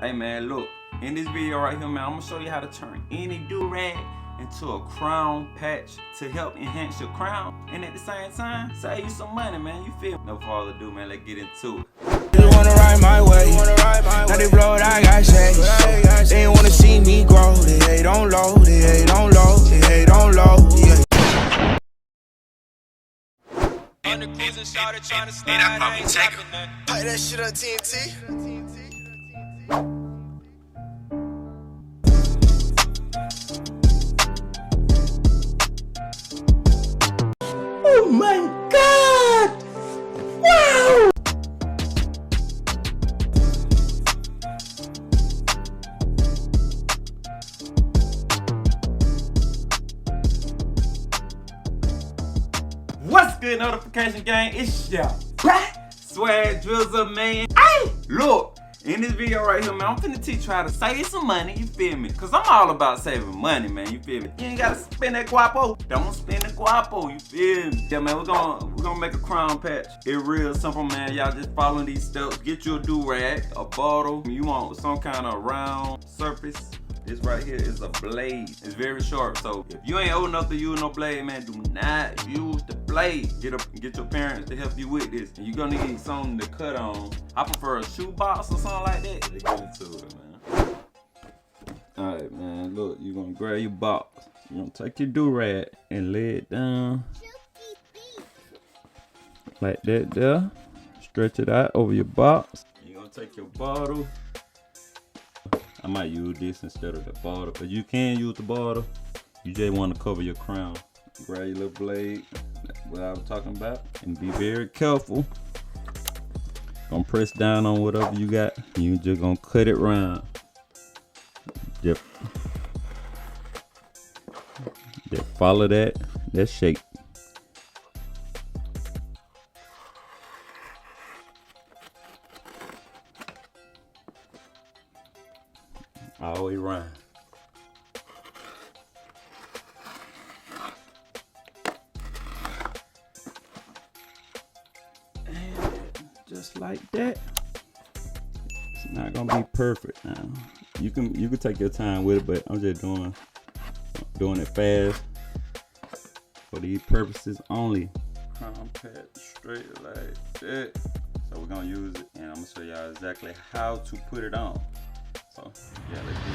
Hey man, look, in this video right here, man, I'm gonna show you how to turn any do-rag into a crown patch to help enhance your crown and at the same time save you some money, man. You feel me? No further ado, man, let's get into it. They wanna ride my way, now they blow it, I got shades. They wanna see me grow, they hate on low, they hate on low, they hate on low, yeah. On the cruising, started trying to slide, I ain't stopping that. Play that shit on TNT. Oh my God! Wow! What's good, notification gang? It's your SwaggDrizzle, man. Hey, look, in this video right here, man, I'm finna teach you how to save some money, you feel me? Cause I'm all about saving money, man, you feel me? You ain't gotta spend that guapo. Don't spend the guapo, you feel me? Yeah, man, we're gonna make a crown patch. It's real simple, man. Y'all just following these steps. Get you a do-rag, a bottle. You want some kind of round surface. This right here is a blade. It's very sharp, so if you ain't old enough to use no blade, man, do not use the blade. Get your parents to help you with this. And you're gonna need something to cut on. I prefer a shoe box or something like that. Let's get into it, man. Alright, man, look, you're gonna grab your box. You're gonna take your do-rag and lay it down like that there. Stretch it out over your box. You're gonna take your bottle. I might use this instead of the bottle, but you can use the bottle. You just want to cover your crown. Grab your little blade, what I was talking about, and be very careful. Gonna press down on whatever you got. You just gonna cut it round. Just follow that shape. All the way around. And just like that. It's not gonna be perfect now. You can take your time with it, but I'm just doing it fast for these purposes only. Crown patch straight like that. So we're gonna use it, and I'm gonna show y'all exactly how to put it on. So, yeah, let's do it.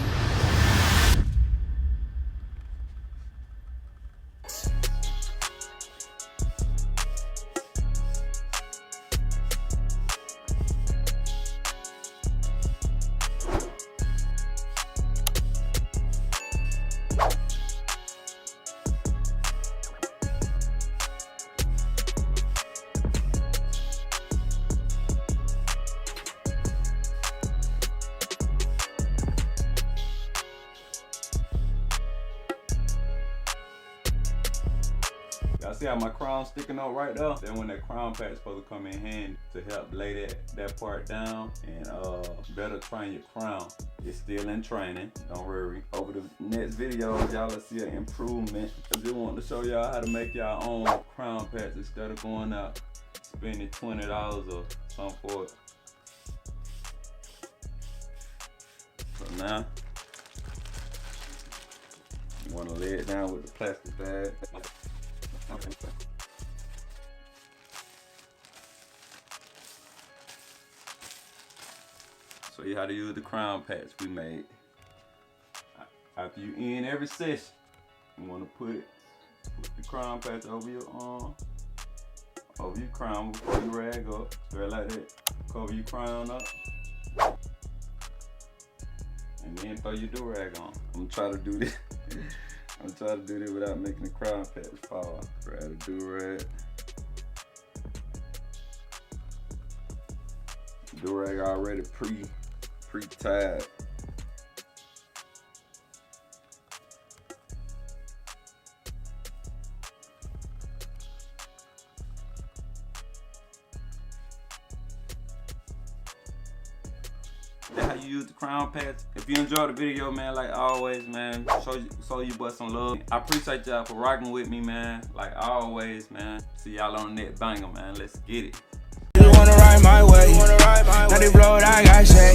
Y'all see how my crown's sticking out right there? Then when that crown patch is supposed to come in handy to help lay that part down and better train your crown. It's still in training, don't worry. Over the next video, y'all will see an improvement. I just want to show y'all how to make y'all own crown patch instead of going out spending $20 or something for it. So now, you want to lay it down with the plastic bag. Show you how to use the crown patch we made. After you end every session, you want to put the crown patch over your arm, over your crown before you rag up, straight like that. Cover your crown up, and then throw your do-rag on. I'm gonna try to do this. I'm trying to do this without making the crown patch fall. Grab a do-rag. Do-rag already pre-tied. That's how you use the crown patch. If you enjoyed the video, man, like always, man, show you boys some love. I appreciate y'all for rocking with me, man. Like always, man. See y'all on the next banger, man. Let's get it. They wanna ride my way, now they blow it, I got shades.